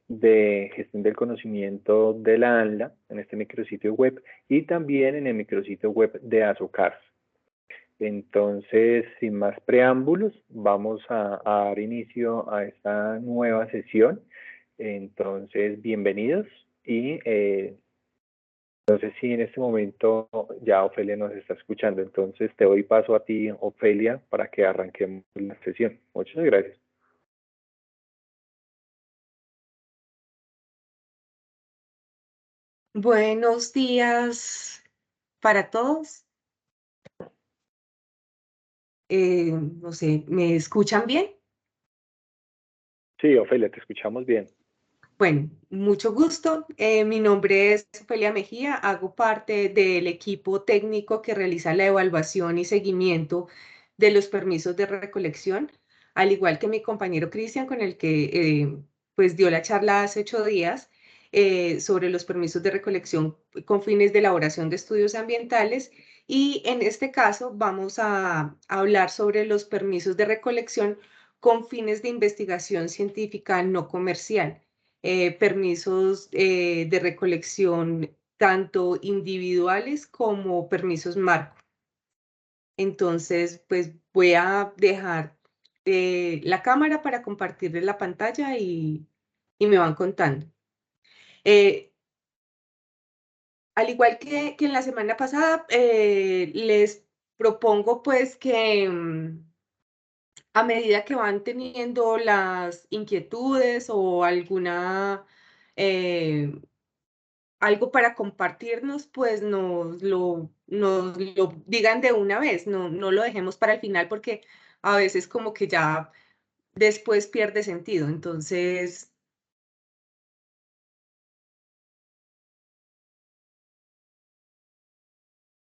de gestión del conocimiento de la ANLA en este micrositio web y también en el micrositio web de Azocars. Entonces, sin más preámbulos, vamos a dar inicio a esta nueva sesión. Entonces, bienvenidos y no sé si en este momento ya Ofelia nos está escuchando. Entonces, te doy paso a ti, Ofelia, para que arranquemos la sesión. Muchas gracias. Buenos días para todos. No sé, ¿me escuchan bien? Sí, Ofelia, te escuchamos bien. Bueno, mucho gusto. Mi nombre es Ofelia Mejía, hago parte del equipo técnico que realiza la evaluación y seguimiento de los permisos de recolección, al igual que mi compañero Cristian, con el que pues dio la charla hace 8 días sobre los permisos de recolección con fines de elaboración de estudios ambientales. Y en este caso vamos a hablar sobre los permisos de recolección con fines de investigación científica no comercial, permisos de recolección tanto individuales como permisos marco. Entonces, pues voy a dejar la cámara para compartirles la pantalla y me van contando. Eh, Al igual que en la semana pasada, les propongo pues que a medida que van teniendo las inquietudes o eh, algo para compartirnos, pues nos lo digan de una vez, no lo dejemos para el final porque a veces como que ya después pierde sentido. Entonces,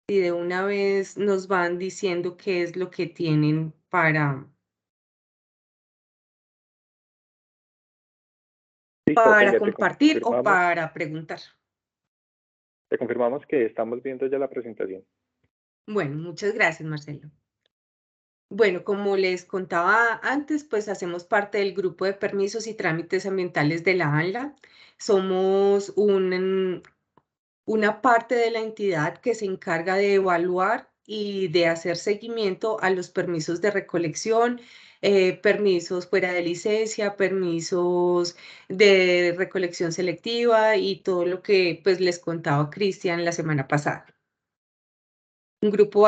si de una vez nos van diciendo qué es lo que tienen Listo, para Ofelia, compartir o para preguntar. te confirmamos que estamos viendo ya la presentación. Bueno, muchas gracias, Marcelo. Bueno, como les contaba antes, pues hacemos parte del grupo de permisos y trámites ambientales de la ANLA. Somos una parte de la entidad que se encarga de evaluar y de hacer seguimiento a los permisos de recolección, permisos fuera de licencia, permisos de recolección selectiva y todo lo que pues les contaba Cristian la semana pasada. Un grupo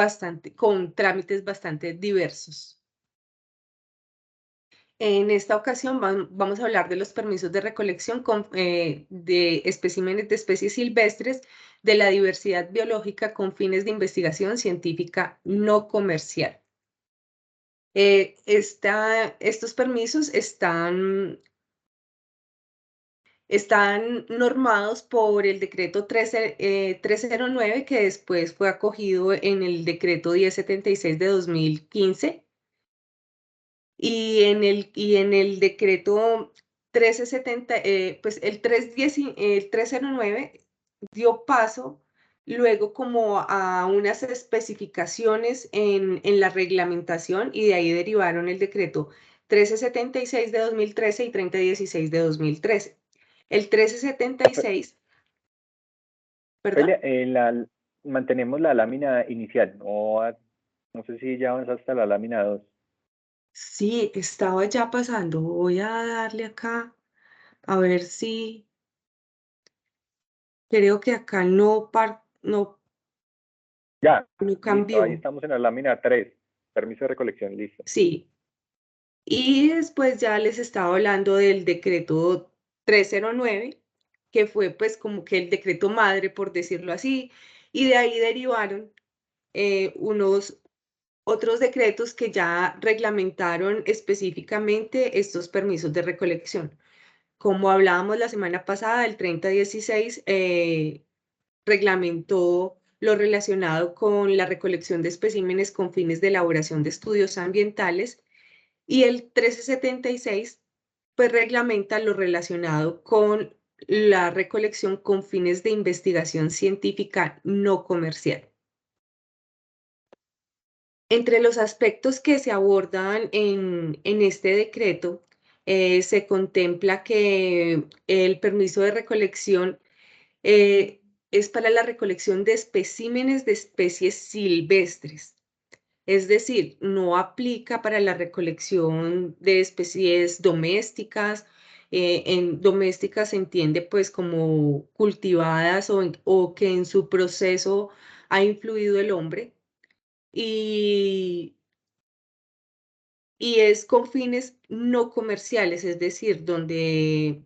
con trámites bastante diversos. En esta ocasión vamos a hablar de los permisos de recolección de especímenes de especies silvestres de la diversidad biológica con fines de investigación científica no comercial. Estos permisos están normados por el decreto 309, que después fue acogido en el decreto 1076 de 2015. Y en el decreto 1370, pues el 309 dio paso luego como a unas especificaciones en la reglamentación, y de ahí derivaron el decreto 1376 de 2013 y 3016 de 2013. El 1376, ¿perdón? Ofelia, mantenemos la lámina inicial, no sé si ya avanzaste a la lámina 2. Sí, estaba ya pasando. Voy a darle acá a ver si creo que acá Ya, no listo, ahí cambió. estamos en la lámina 3. Permiso de recolección, listo. Sí. Y después ya les estaba hablando del decreto 309, que fue pues como que el decreto madre, por decirlo así, y de ahí derivaron unos otros decretos que ya reglamentaron específicamente estos permisos de recolección. Como hablábamos la semana pasada, el 3016 reglamentó lo relacionado con la recolección de especímenes con fines de elaboración de estudios ambientales, y el 1376 pues reglamenta lo relacionado con la recolección con fines de investigación científica no comercial. Entre los aspectos que se abordan en este decreto se contempla que el permiso de recolección es para la recolección de especímenes de especies silvestres. Es decir, no aplica para la recolección de especies domésticas. En domésticas se entiende pues como cultivadas o que en su proceso ha influido el hombre. Y y es con fines no comerciales, es decir, donde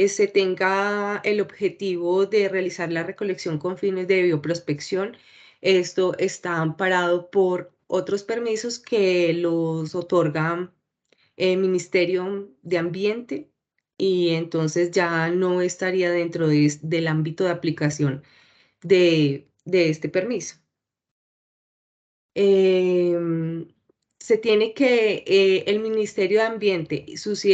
se tenga el objetivo de realizar la recolección con fines de bioprospección. Esto está amparado por otros permisos que los otorga el Ministerio de Ambiente y entonces ya no estaría dentro del ámbito de aplicación de este permiso. Em, Se tiene que el Ministerio de Ambiente y sus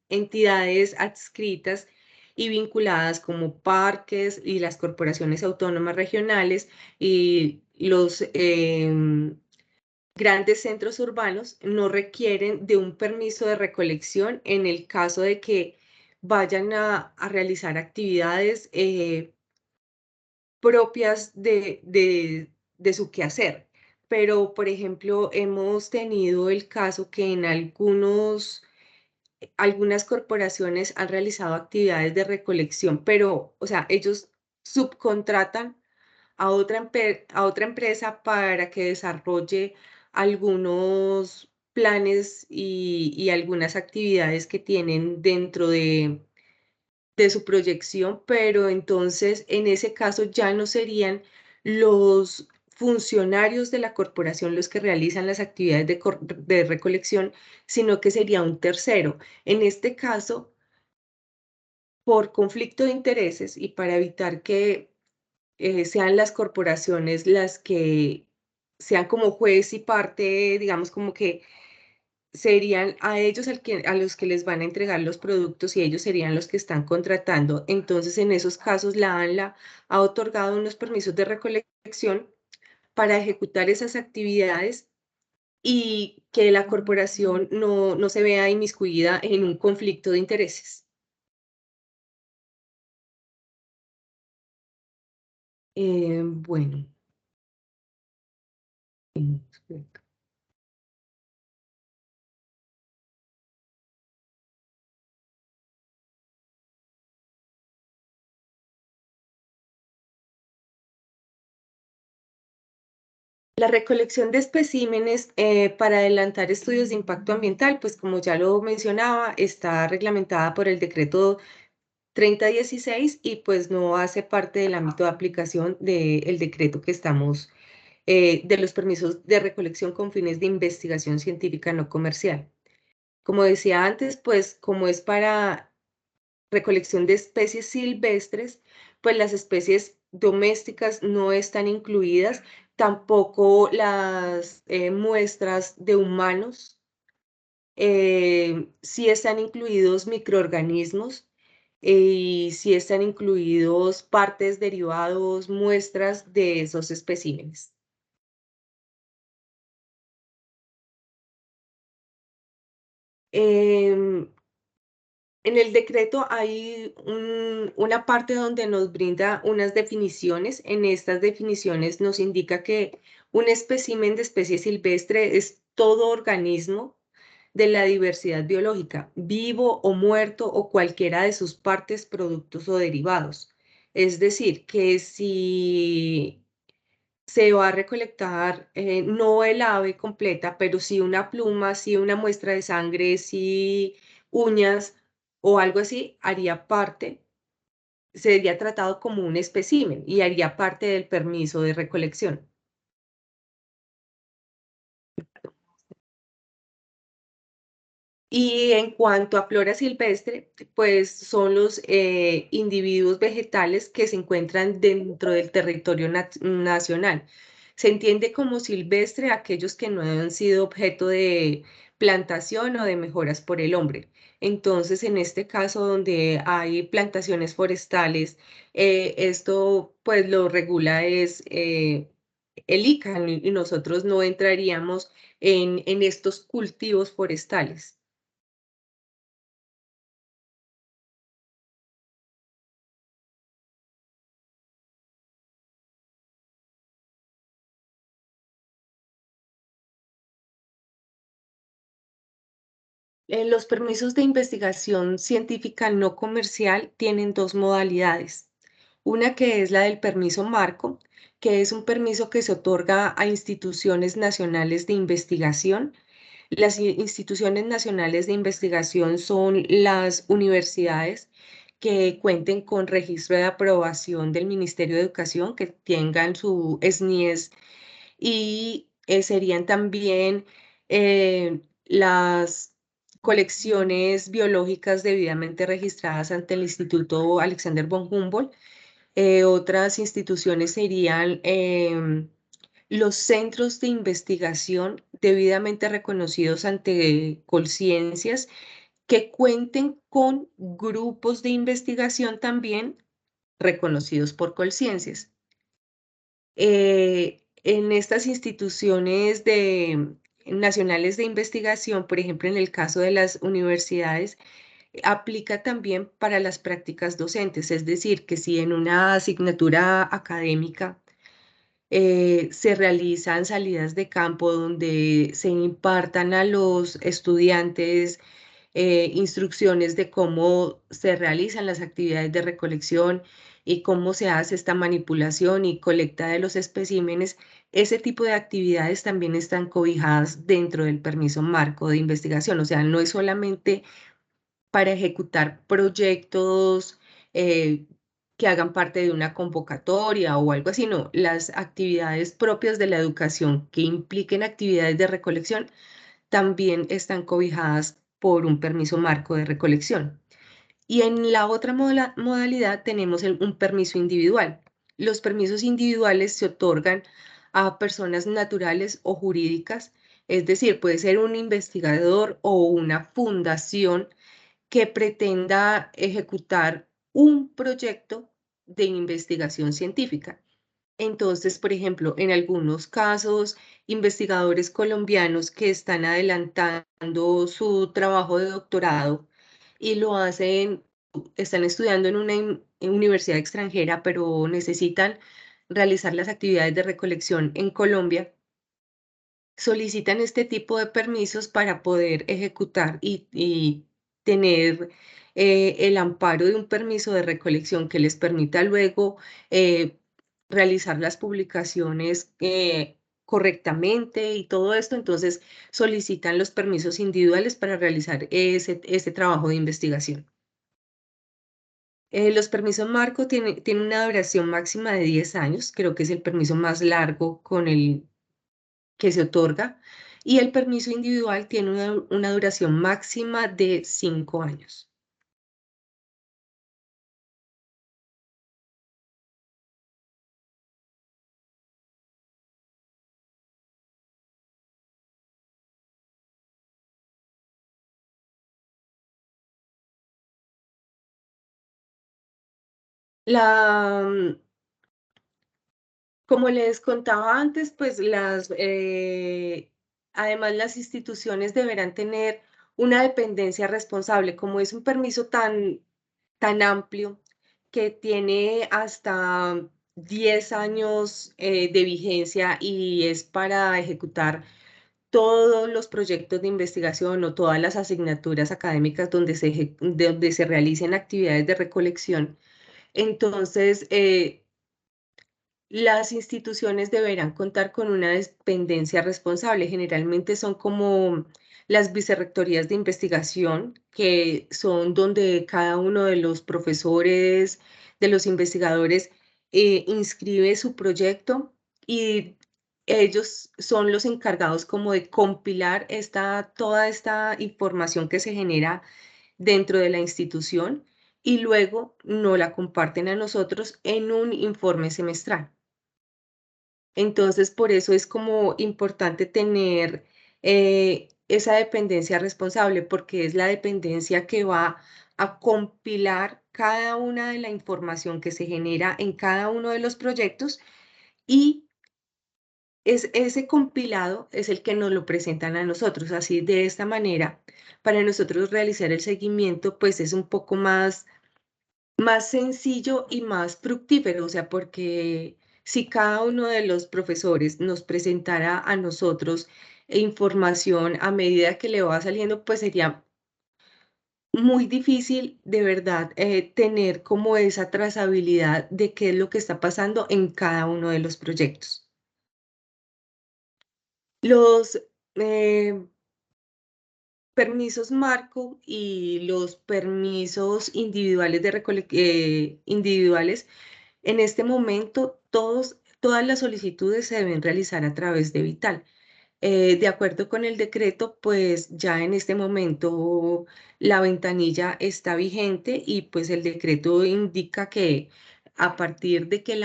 entidades adscritas y vinculadas como parques y las corporaciones autónomas regionales y los grandes centros urbanos no requieren de un permiso de recolección en el caso de que vayan a realizar actividades propias de su quehacer. Pero, por ejemplo, hemos tenido el caso que en algunas corporaciones han realizado actividades de recolección, pero, o sea, ellos subcontratan a otra empresa para que desarrolle algunos planes y algunas actividades que tienen dentro de su proyección, pero entonces en ese caso ya no serían los funcionarios de la corporación los que realizan las actividades de recolección, sino que sería un tercero. En este caso, por conflicto de intereses y para evitar que sean las corporaciones las que sean como juez y parte, digamos como que serían a ellos a los que les van a entregar los productos y ellos serían los que están contratando. Entonces, en esos casos, la ANLA ha otorgado unos permisos de recolección para ejecutar esas actividades y que la corporación no se vea inmiscuida en un conflicto de intereses. Bueno. La recolección de especímenes para adelantar estudios de impacto ambiental, pues como ya lo mencionaba, está reglamentada por el decreto 3016 y pues no hace parte del ámbito de aplicación del decreto que estamos, de los permisos de recolección con fines de investigación científica no comercial. Como decía antes, pues como es para recolección de especies silvestres, pues las especies domésticas no están incluidas, tampoco las muestras de humanos, sí están incluidos microorganismos y sí están incluidos partes, derivados, muestras de esos especímenes. Em, En el decreto hay una parte donde nos brinda unas definiciones. En estas definiciones nos indica que un espécimen de especie silvestre es todo organismo de la diversidad biológica, vivo o muerto o cualquiera de sus partes, productos o derivados. Es decir, que si se va a recolectar no el ave completa, pero sí una pluma, sí una muestra de sangre, sí uñas o algo así, haría parte, sería tratado como un espécimen y haría parte del permiso de recolección. Y en cuanto a flora silvestre, pues son los individuos vegetales que se encuentran dentro del territorio nacional. Se entiende como silvestre aquellos que no han sido objeto de plantación o de mejoras por el hombre. Entonces, en este caso donde hay plantaciones forestales, esto pues lo regula es el ICANN y nosotros no entraríamos en estos cultivos forestales. Los permisos de investigación científica no comercial tienen dos modalidades. Una que es la del permiso marco, que es un permiso que se otorga a instituciones nacionales de investigación. Las instituciones nacionales de investigación son las universidades que cuenten con registro de aprobación del Ministerio de Educación, que tengan su SNIES y serían también las colecciones biológicas debidamente registradas ante el Instituto Alexander von Humboldt. Otras instituciones serían los centros de investigación debidamente reconocidos ante Colciencias, que cuenten con grupos de investigación también reconocidos por Colciencias. En estas instituciones nacionales de investigación, por ejemplo, en el caso de las universidades, aplica también para las prácticas docentes, es decir, que si en una asignatura académica se realizan salidas de campo donde se impartan a los estudiantes instrucciones de cómo se realizan las actividades de recolección y cómo se hace esta manipulación y colecta de los especímenes. Ese tipo de actividades también están cobijadas dentro del permiso marco de investigación. O sea, no es solamente para ejecutar proyectos que hagan parte de una convocatoria o algo así, no, las actividades propias de la educación que impliquen actividades de recolección también están cobijadas por un permiso marco de recolección. Y en la otra modalidad tenemos un permiso individual. Los permisos individuales se otorgan a personas naturales o jurídicas, es decir, puede ser un investigador o una fundación que pretenda ejecutar un proyecto de investigación científica. Entonces, por ejemplo, en algunos casos, investigadores colombianos que están adelantando su trabajo de doctorado y lo hacen, están estudiando en una en universidad extranjera, pero necesitan realizar las actividades de recolección en Colombia, solicitan este tipo de permisos para poder ejecutar y tener el amparo de un permiso de recolección que les permita luego eh, realizar las publicaciones correctamente y todo esto. Entonces solicitan los permisos individuales para realizar ese trabajo de investigación. Los permisos marco tienen una duración máxima de 10 años, creo que es el permiso más largo con el que se otorga, y el permiso individual tiene una duración máxima de 5 años. La, mm, Como les contaba antes, pues además las instituciones deberán tener una dependencia responsable, como es un permiso tan amplio que tiene hasta 10 años de vigencia y es para ejecutar todos los proyectos de investigación o todas las asignaturas académicas donde se realicen actividades de recolección. Entonces, las instituciones deberán contar con una dependencia responsable. Generalmente son como las vicerrectorías de investigación, que son donde cada uno de los profesores, de los investigadores, inscribe su proyecto y ellos son los encargados como de compilar toda esta información que se genera dentro de la institución y luego nos la comparten a nosotros en un informe semestral. Entonces, por eso es como importante tener esa dependencia responsable, porque es la dependencia que va a compilar cada una de la información que se genera en cada uno de los proyectos y ese compilado es el que nos lo presentan a nosotros. Así, de esta manera, para nosotros realizar el seguimiento, pues es un poco más sencillo y más fructífero, o sea, porque si cada uno de los profesores nos presentara a nosotros información a medida que le va saliendo, pues sería muy difícil de verdad tener como esa trazabilidad de qué es lo que está pasando en cada uno de los proyectos. Los eh, permisos marco y los permisos individuales individuales, en este momento todas las solicitudes se deben realizar a través de Vital. De acuerdo con el decreto, pues ya en este momento la ventanilla está vigente y pues el decreto indica que a partir de que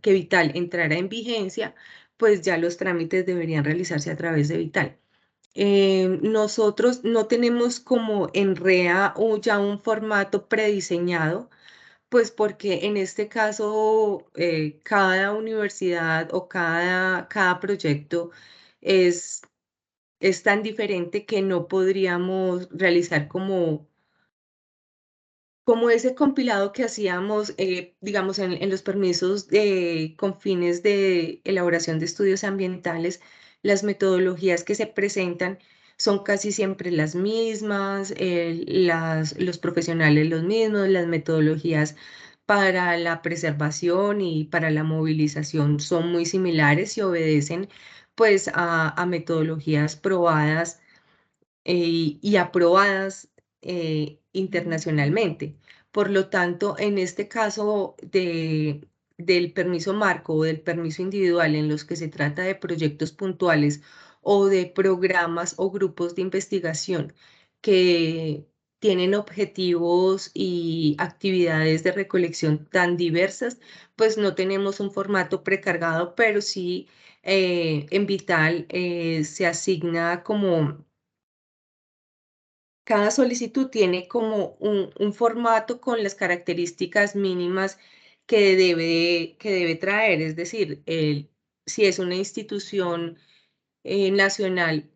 que Vital entrara en vigencia, pues ya los trámites deberían realizarse a través de Vital. Nosotros no tenemos como en REA o ya un formato prediseñado, pues porque en este caso cada universidad o cada proyecto es, es tan diferente que no podríamos realizar como ese compilado que hacíamos, digamos, en los permisos con fines de elaboración de estudios ambientales, las metodologías que se presentan son casi siempre las mismas, los profesionales los mismos, las metodologías para la preservación y para la movilización son muy similares y obedecen pues a metodologías probadas y aprobadas internacionalmente. Por lo tanto, en este caso del permiso marco o del permiso individual en los que se trata de proyectos puntuales o de programas o grupos de investigación que tienen objetivos y actividades de recolección tan diversas, pues no tenemos un formato precargado, pero sí en Vital se asigna como cada solicitud tiene como un formato con las características mínimas que debe traer. Es decir, si es una institución nacional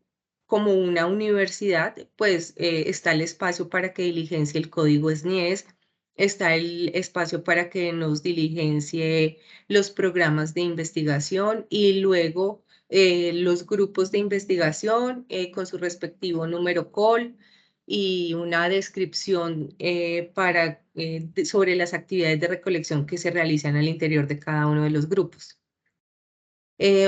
como una universidad, pues está el espacio para que diligencie el código SNIES, está el espacio para que nos diligencie los programas de investigación y luego los grupos de investigación con su respectivo número call y una descripción sobre las actividades de recolección que se realizan al interior de cada uno de los grupos.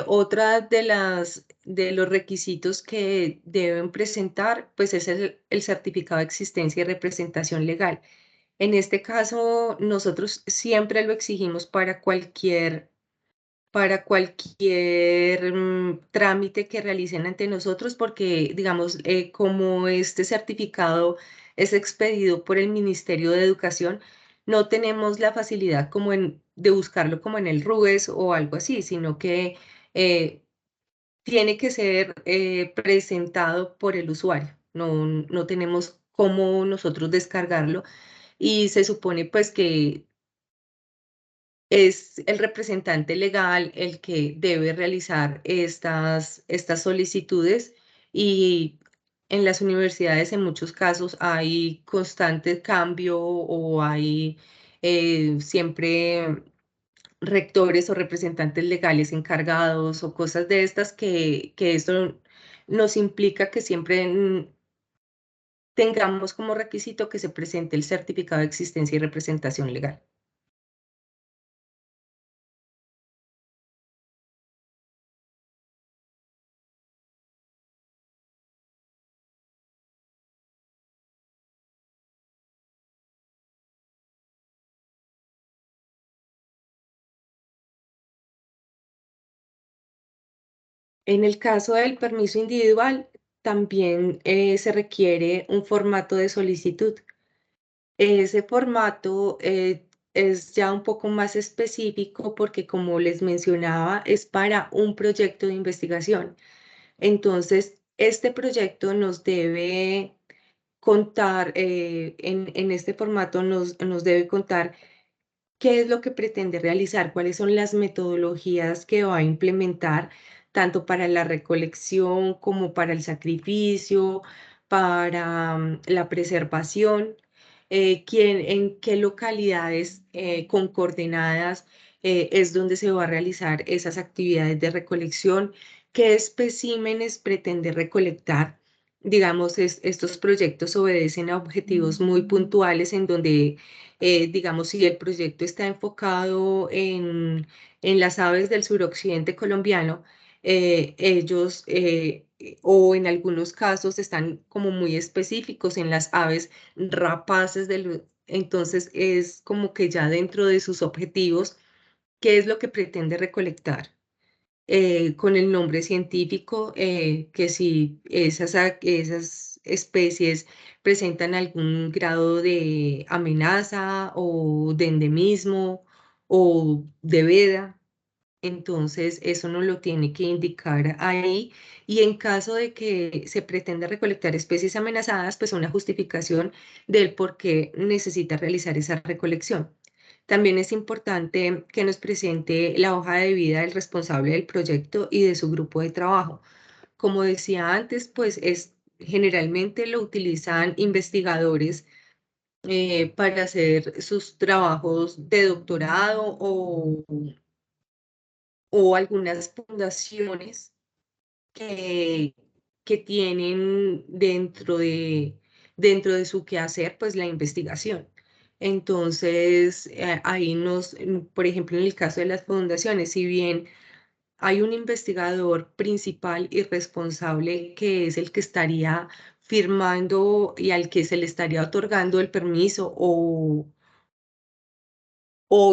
Otra de los requisitos que deben presentar, pues es el certificado de existencia y representación legal. En este caso, nosotros siempre lo exigimos para cualquier trámite que realicen ante nosotros, porque, digamos, como este certificado es expedido por el Ministerio de Educación, no tenemos la facilidad de buscarlo como en el RUES o algo así, sino que eh, tiene que ser presentado por el usuario. No tenemos cómo nosotros descargarlo y se supone pues que es el representante legal el que debe realizar estas solicitudes y en las universidades en muchos casos hay constante cambio o hay siempre rectores o representantes legales encargados o cosas de estas que esto nos implica que siempre tengamos como requisito que se presente el certificado de existencia y representación legal. En el caso del permiso individual, también se requiere un formato de solicitud. Ese formato es ya un poco más específico porque, como les mencionaba, es para un proyecto de investigación. Entonces, este proyecto nos debe contar, en este formato nos debe contar qué es lo que pretende realizar, cuáles son las metodologías que va a implementar, tanto para la recolección como para el sacrificio, para la preservación, en qué localidades con coordenadas es donde se va a realizar esas actividades de recolección, qué especímenes pretende recolectar. digamos, estos proyectos obedecen a objetivos muy puntuales en donde, digamos, si el proyecto está enfocado en las aves del suroccidente colombiano, ellos, o en algunos casos, están como muy específicos en las aves rapaces entonces es como que ya dentro de sus objetivos, ¿qué es lo que pretende recolectar? Con el nombre científico, que si esas especies presentan algún grado de amenaza o de endemismo o de veda, entonces eso no lo tiene que indicar ahí. Y en caso de que se pretenda recolectar especies amenazadas, pues una justificación del por qué necesita realizar esa recolección. También es importante que nos presente la hoja de vida del responsable del proyecto y de su grupo de trabajo. Como decía antes, pues generalmente lo utilizan investigadores para hacer sus trabajos de doctorado o algunas fundaciones que, que tienen dentro de su quehacer, pues la investigación. Entonces, ahí por ejemplo, en el caso de las fundaciones, si bien hay un investigador principal y responsable que es el que estaría firmando y al que se le estaría otorgando el permiso o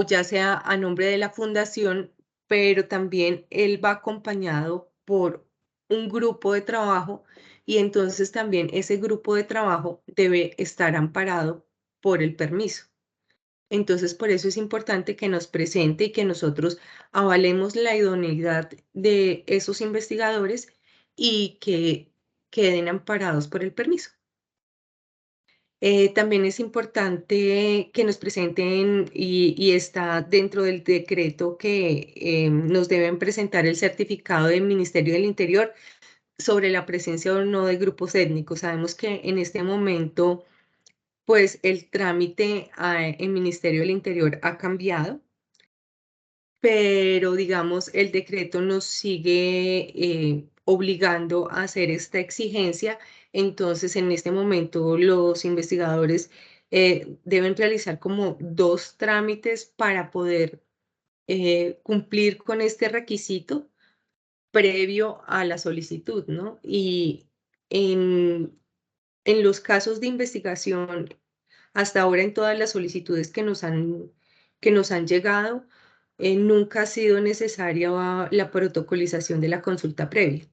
ya sea a nombre de la fundación, pero también él va acompañado por un grupo de trabajo y entonces también ese grupo de trabajo debe estar amparado por el permiso. Entonces, por eso es importante que nos presente y que nosotros avalemos la idoneidad de esos investigadores y que queden amparados por el permiso. También es importante que nos presenten y está dentro del decreto que nos deben presentar el certificado del Ministerio del Interior sobre la presencia o no de grupos étnicos. Sabemos que en este momento, pues el trámite en Ministerio del Interior ha cambiado, pero digamos, el decreto nos sigue obligando a hacer esta exigencia. Entonces, en este momento, los investigadores deben realizar como dos trámites para poder cumplir con este requisito previo a la solicitud, ¿no? Y en, en los casos de investigación hasta ahora en todas las solicitudes que nos han llegado, nunca ha sido necesaria la protocolización de la consulta previa.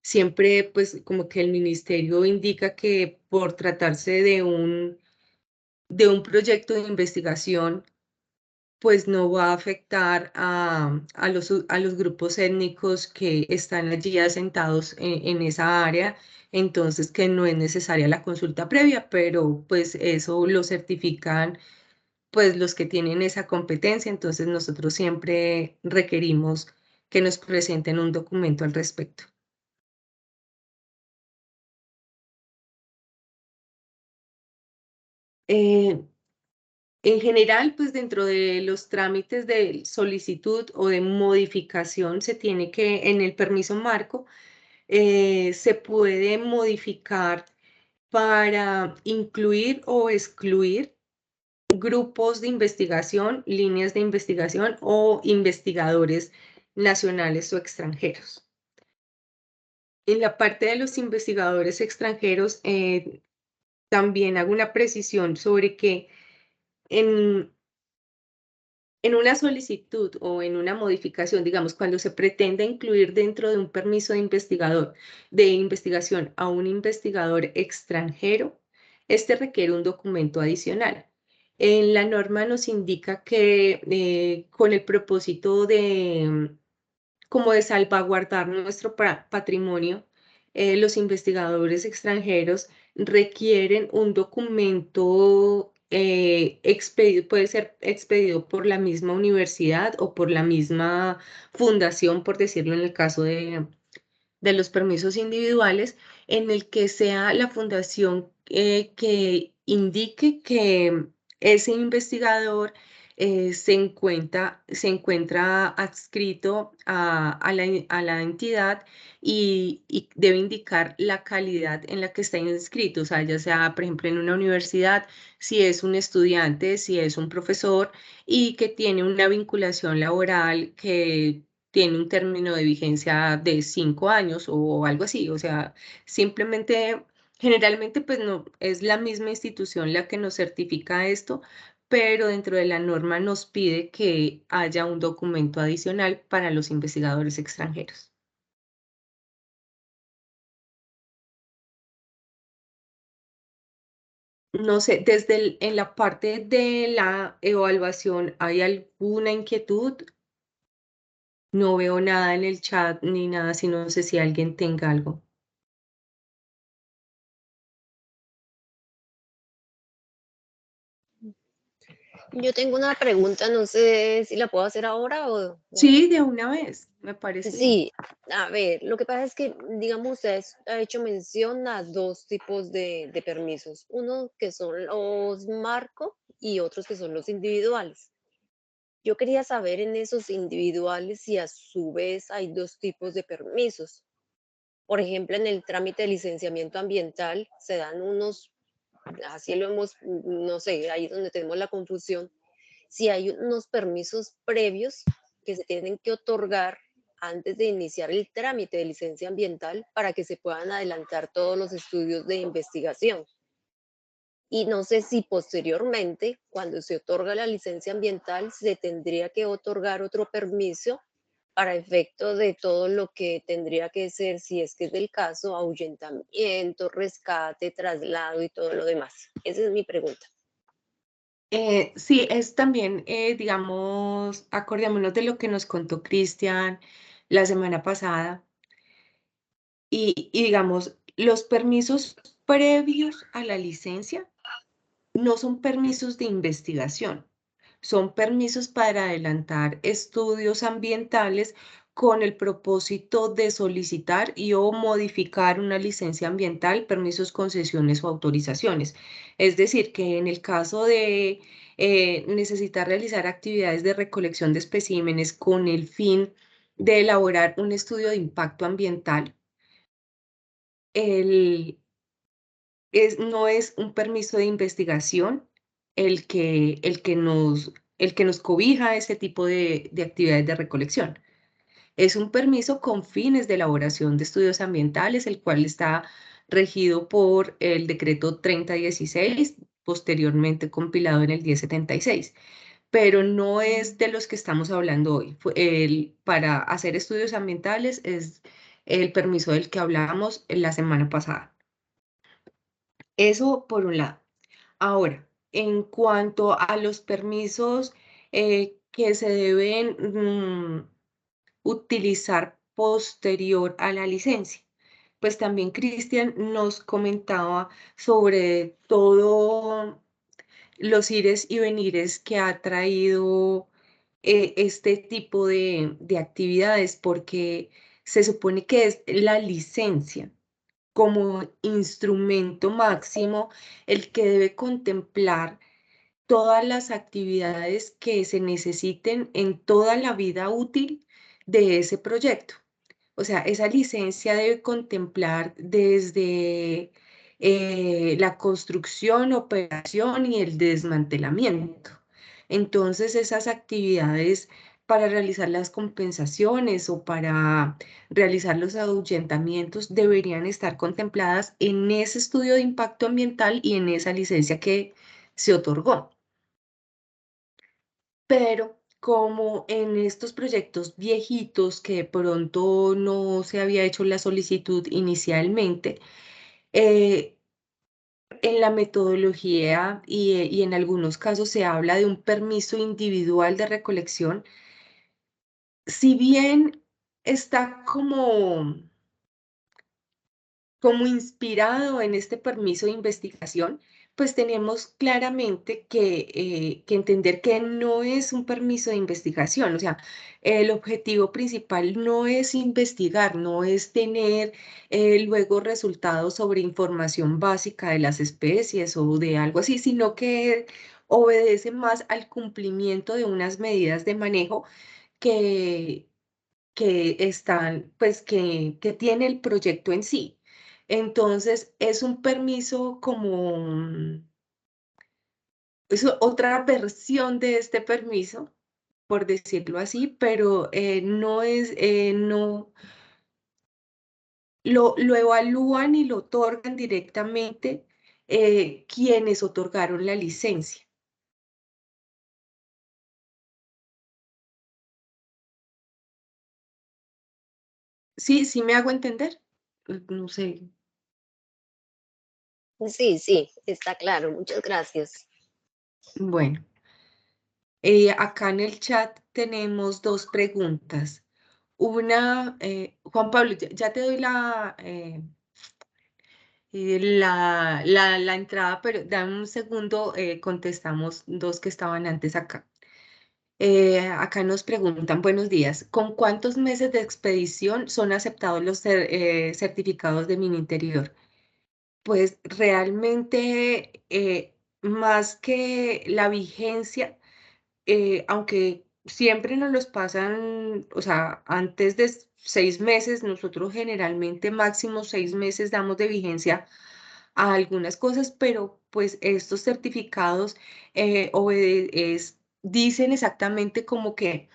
Siempre, pues, como que el ministerio indica que por tratarse de un proyecto de investigación, pues no va a afectar a los grupos étnicos que están allí asentados en esa área, entonces que no es necesaria la consulta previa, pero pues eso lo certifican pues los que tienen esa competencia, entonces nosotros siempre requerimos que nos presenten un documento al respecto. Eh, en general, pues dentro de los trámites de solicitud o de modificación, se tiene que, en el permiso marco, se puede modificar para incluir o excluir grupos de investigación, líneas de investigación o investigadores nacionales o extranjeros. En la parte de los investigadores extranjeros, también hago una precisión sobre que en, en una solicitud o en una modificación, digamos, cuando se pretende incluir dentro de un permiso de investigación a un investigador extranjero, este requiere un documento adicional. En la norma nos indica que con el propósito de como de salvaguardar nuestro patrimonio, los investigadores extranjeros requieren un documento expedido, puede ser expedido por la misma universidad o por la misma fundación, por decirlo en el caso de los permisos individuales, en el que sea la fundación que indique que ese investigador se encuentra adscrito a la entidad y debe indicar la calidad en la que está inscrito, o sea, ya sea, por ejemplo, en una universidad, si es un estudiante, si es un profesor y que tiene una vinculación laboral que tiene un término de vigencia de 5 años o algo así, o sea, simplemente, generalmente, pues no, es la misma institución la que nos certifica esto, pero dentro de la norma nos pide que haya un documento adicional para los investigadores extranjeros. No sé, en la parte de la evaluación, ¿hay alguna inquietud? No veo nada en el chat ni nada, si no sé si alguien tenga algo. Yo tengo una pregunta, no sé si la puedo hacer ahora o... Sí, de una vez, me parece bien. Sí, a ver, lo que pasa es que, digamos, usted ha hecho mención a dos tipos de permisos, uno que son los marco y otros que son los individuales. Yo quería saber en esos individuales si a su vez hay dos tipos de permisos. Por ejemplo, en el trámite de licenciamiento ambiental se dan unos, así lo hemos, no sé, ahí es donde tenemos la confusión, si hay unos permisos previos que se tienen que otorgar antes de iniciar el trámite de licencia ambiental para que se puedan adelantar todos los estudios de investigación. Y no sé si posteriormente, cuando se otorga la licencia ambiental, se tendría que otorgar otro permiso para efecto de todo lo que tendría que ser, si es que es del caso, ahuyentamiento, rescate, traslado y todo lo demás. Esa es mi pregunta. Sí, es también, digamos, acordémonos de lo que nos contó Cristian la semana pasada y digamos, los permisos previos a la licencia no son permisos de investigación, son permisos para adelantar estudios ambientales con el propósito de solicitar y o modificar una licencia ambiental, permisos, concesiones o autorizaciones. Es decir, que en el caso de necesitar realizar actividades de recolección de especímenes con el fin de elaborar un estudio de impacto ambiental, el, no es un permiso de investigación el que nos cobija ese tipo de actividades de recolección. Es un permiso con fines de elaboración de estudios ambientales, el cual está regido por el decreto 3016, posteriormente compilado en el 1076, pero no es de los que estamos hablando hoy. Para hacer estudios ambientales es el permiso del que hablábamos la semana pasada. Eso por un lado. Ahora, en cuanto a los permisos que se deben utilizar posterior a la licencia, pues también Cristian nos comentaba sobre todo los ires y venires que ha traído este tipo de actividades, porque se supone que es la licencia como instrumento máximo el que debe contemplar todas las actividades que se necesiten en toda la vida útil de ese proyecto. O sea, esa licencia debe contemplar desde la construcción, operación y el desmantelamiento. Entonces, esas actividades para realizar las compensaciones o para realizar los ahuyentamientos deberían estar contempladas en ese estudio de impacto ambiental y en esa licencia que se otorgó. Pero como en estos proyectos viejitos que de pronto no se había hecho la solicitud inicialmente, eh, en la metodología y en algunos casos se habla de un permiso individual de recolección, si bien está como inspirado en este permiso de investigación, pues tenemos claramente que entender que no es un permiso de investigación. O sea, el objetivo principal no es investigar, no es tener luego resultados sobre información básica de las especies o de algo así, sino que obedece más al cumplimiento de unas medidas de manejo que, que están, pues que tiene el proyecto en sí. Entonces, es un permiso como, es otra versión de este permiso, por decirlo así, pero no, lo evalúan y lo otorgan directamente quienes otorgaron la licencia. Sí, sí me hago entender. No sé. Sí, sí, está claro. Muchas gracias. Bueno, acá en el chat tenemos dos preguntas. Una, Juan Pablo, ya te doy la entrada, pero dame un segundo, contestamos dos que estaban antes acá. Acá nos preguntan, buenos días, ¿con cuántos meses de expedición son aceptados los certificados de Mini Interior? Pues realmente, más que la vigencia, aunque siempre nos los pasan, o sea, antes de 6 meses, nosotros generalmente máximo 6 meses damos de vigencia a algunas cosas, pero pues estos certificados dicen exactamente como que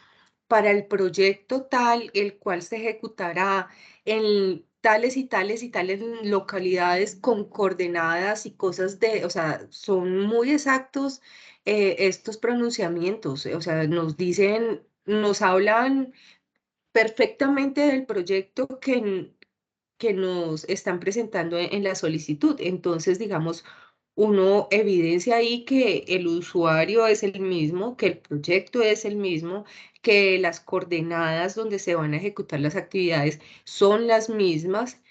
para el proyecto tal, el cual se ejecutará en tales y tales y tales localidades con coordenadas y cosas o sea, son muy exactos estos pronunciamientos, o sea, nos dicen, nos hablan perfectamente del proyecto que nos están presentando en la solicitud. Entonces, digamos, uno evidencia ahí que el usuario es el mismo, que el proyecto es el mismo, que las coordenadas donde se van a ejecutar las actividades son las mismas,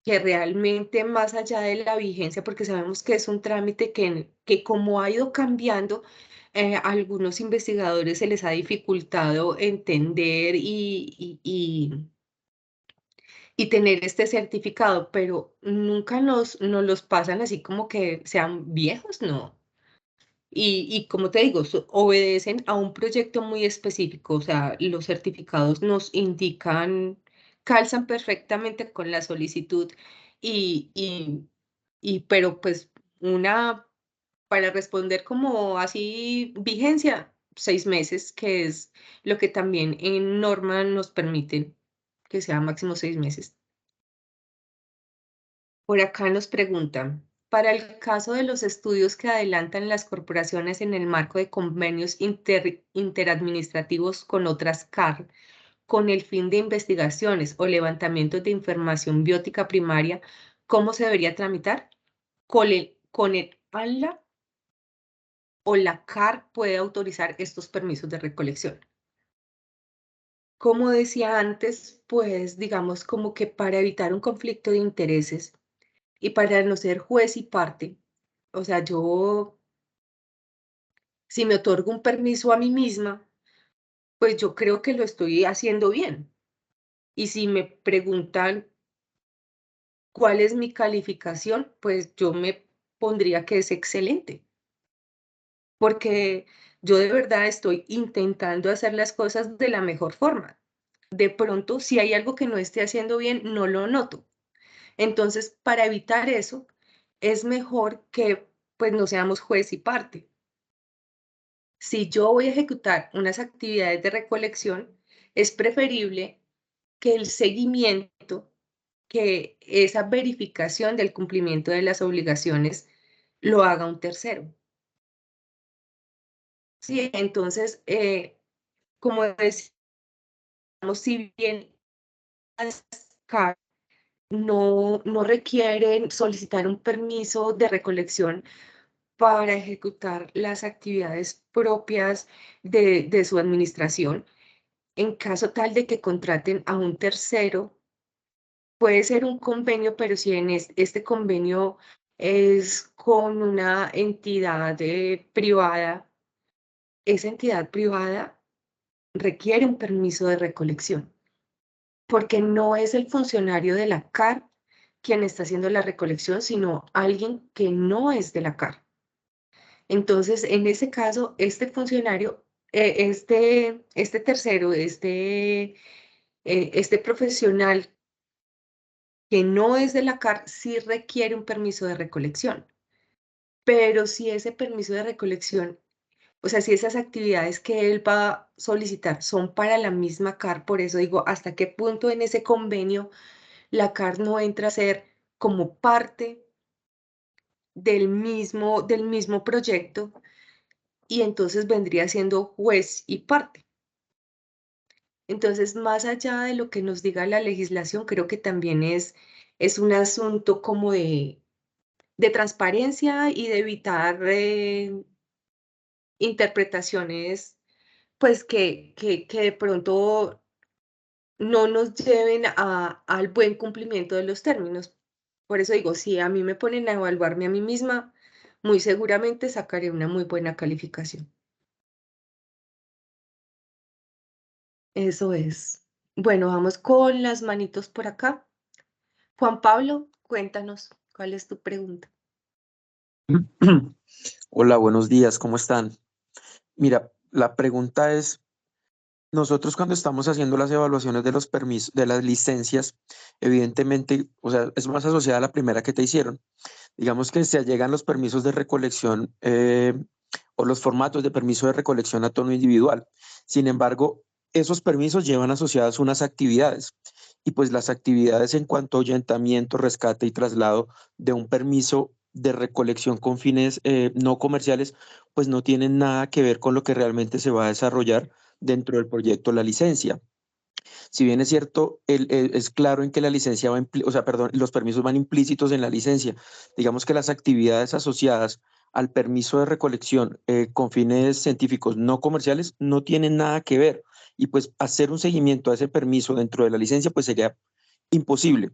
que realmente más allá de la vigencia, porque sabemos que es un trámite que como ha ido cambiando, a algunos investigadores se les ha dificultado entender y tener este certificado, pero nunca nos los pasan así como que sean viejos, no. Y como te digo, obedecen a un proyecto muy específico, o sea, los certificados nos indican, calzan perfectamente con la solicitud y, y, pero pues para responder como así, vigencia, 6 meses, que es lo que también en norma nos permiten que sea máximo 6 meses. Por acá nos preguntan, para el caso de los estudios que adelantan las corporaciones en el marco de convenios interadministrativos con otras CAR, con el fin de investigaciones o levantamientos de información biótica primaria, ¿cómo se debería tramitar? Con el ANLA o la CAR puede autorizar estos permisos de recolección. Como decía antes, pues digamos como que para evitar un conflicto de intereses, y para no ser juez y parte, o sea, yo, si me otorgo un permiso a mí misma, pues yo creo que lo estoy haciendo bien. Y si me preguntan cuál es mi calificación, pues yo me pondría que es excelente, porque yo de verdad estoy intentando hacer las cosas de la mejor forma. De pronto, si hay algo que no esté haciendo bien, no lo noto. Entonces, para evitar eso, es mejor que pues no seamos juez y parte. Si yo voy a ejecutar unas actividades de recolección, es preferible que el seguimiento, que esa verificación del cumplimiento de las obligaciones lo haga un tercero. Sí, entonces, como decíamos, si bien las CAR no requieren solicitar un permiso de recolección para ejecutar las actividades propias de su administración, en caso tal de que contraten a un tercero, puede ser un convenio, pero si en este convenio es con una entidad privada, esa entidad privada requiere un permiso de recolección, porque no es el funcionario de la CAR quien está haciendo la recolección, sino alguien que no es de la CAR. Entonces, en ese caso, este funcionario, este tercero, este profesional que no es de la CAR, sí requiere un permiso de recolección. Pero si ese permiso de recolección, o sea, si esas actividades que él va a solicitar son para la misma CAR, por eso digo, hasta qué punto en ese convenio la CAR no entra a ser como parte del mismo proyecto y entonces vendría siendo juez y parte. Entonces, más allá de lo que nos diga la legislación, creo que también es un asunto como de transparencia y de evitar interpretaciones, pues que de pronto no nos lleven al buen cumplimiento de los términos. Por eso digo, si a mí me ponen a evaluarme a mí misma, muy seguramente sacaré una muy buena calificación. Eso es. Bueno, vamos con las manitos por acá. Juan Pablo, cuéntanos, ¿cuál es tu pregunta? Hola, buenos días, ¿cómo están? Mira, la pregunta es, nosotros cuando estamos haciendo las evaluaciones de los permisos, de las licencias, evidentemente, o sea, es más asociada a la primera que te hicieron. Digamos que se allegan los permisos de recolección o los formatos de permiso de recolección a tono individual. Sin embargo, esos permisos llevan asociadas unas actividades y pues las actividades en cuanto a ahuyentamiento, rescate y traslado de un permiso de recolección con fines no comerciales, pues no tienen nada que ver con lo que realmente se va a desarrollar dentro del proyecto La Licencia. Si bien es cierto, es claro en que la licencia va, o sea, perdón, los permisos van implícitos en la licencia. Digamos que las actividades asociadas al permiso de recolección con fines científicos no comerciales no tienen nada que ver. Y pues hacer un seguimiento a ese permiso dentro de la licencia pues sería imposible.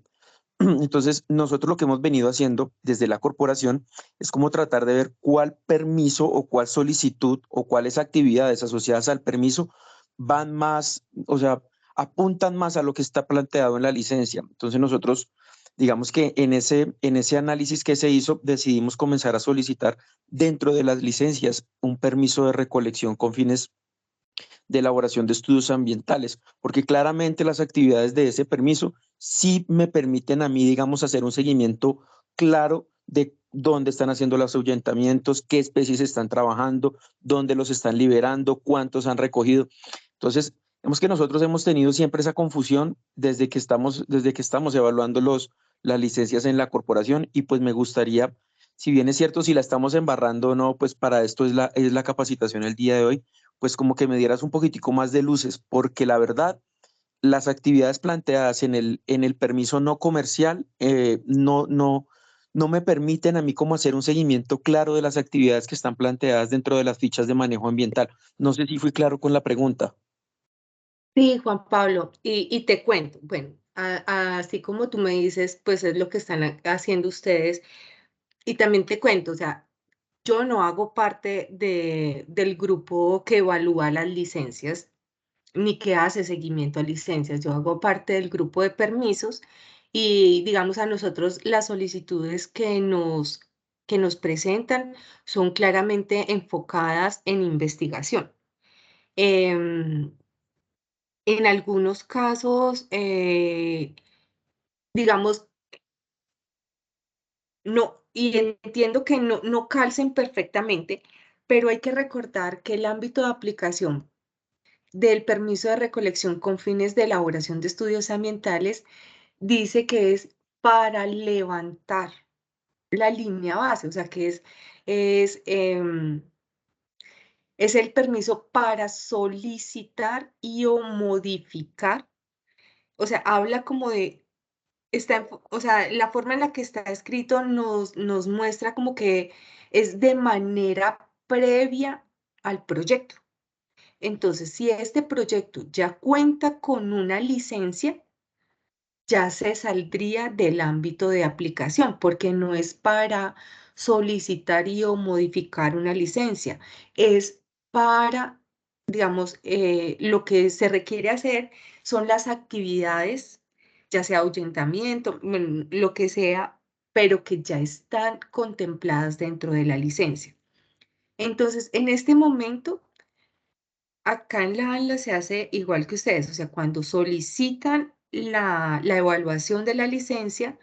Entonces, nosotros lo que hemos venido haciendo desde la corporación es como tratar de ver cuál permiso o cuál solicitud o cuáles actividades asociadas al permiso van más, o sea, apuntan más a lo que está planteado en la licencia. Entonces, nosotros, digamos que en ese análisis que se hizo, decidimos comenzar a solicitar dentro de las licencias un permiso de recolección con fines de elaboración de estudios ambientales, porque claramente las actividades de ese permiso sí me permiten a mí, digamos, hacer un seguimiento claro de dónde están haciendo los ahuyentamientos, qué especies están trabajando, dónde los están liberando, cuántos han recogido. Entonces, vemos que nosotros hemos tenido siempre esa confusión desde que estamos evaluando las licencias en la corporación y pues me gustaría, si bien es cierto, si la estamos embarrando o no, pues para esto es la capacitación el día de hoy, pues como que me dieras un poquitico más de luces, porque la verdad, las actividades planteadas en el permiso no comercial no me permiten a mí como hacer un seguimiento claro de las actividades que están planteadas dentro de las fichas de manejo ambiental. No sé si fui claro con la pregunta. Sí, Juan Pablo, y te cuento, bueno, así como tú me dices, pues es lo que están haciendo ustedes, y también te cuento, o sea, yo no hago parte del grupo que evalúa las licencias, ni que hace seguimiento a licencias, yo hago parte del grupo de permisos y digamos a nosotros las solicitudes que nos presentan son claramente enfocadas en investigación. Em, en algunos casos, digamos, no, y entiendo que no calcen perfectamente, pero hay que recordar que el ámbito de aplicación del permiso de recolección con fines de elaboración de estudios ambientales dice que es para levantar la línea base, o sea, que es, em, es el permiso para solicitar y o modificar, o sea, habla como de o sea, la forma en la que está escrito nos muestra como que es de manera previa al proyecto. Entonces, si este proyecto ya cuenta con una licencia, ya se saldría del ámbito de aplicación, porque no es para solicitar y o modificar una licencia, es para, digamos, lo que se requiere hacer son las actividades, ya sea ahuyentamiento, bueno, lo que sea, pero que ya están contempladas dentro de la licencia. Entonces, en este momento, acá en la ANLA se hace igual que ustedes, o sea, cuando solicitan la evaluación de la licencia,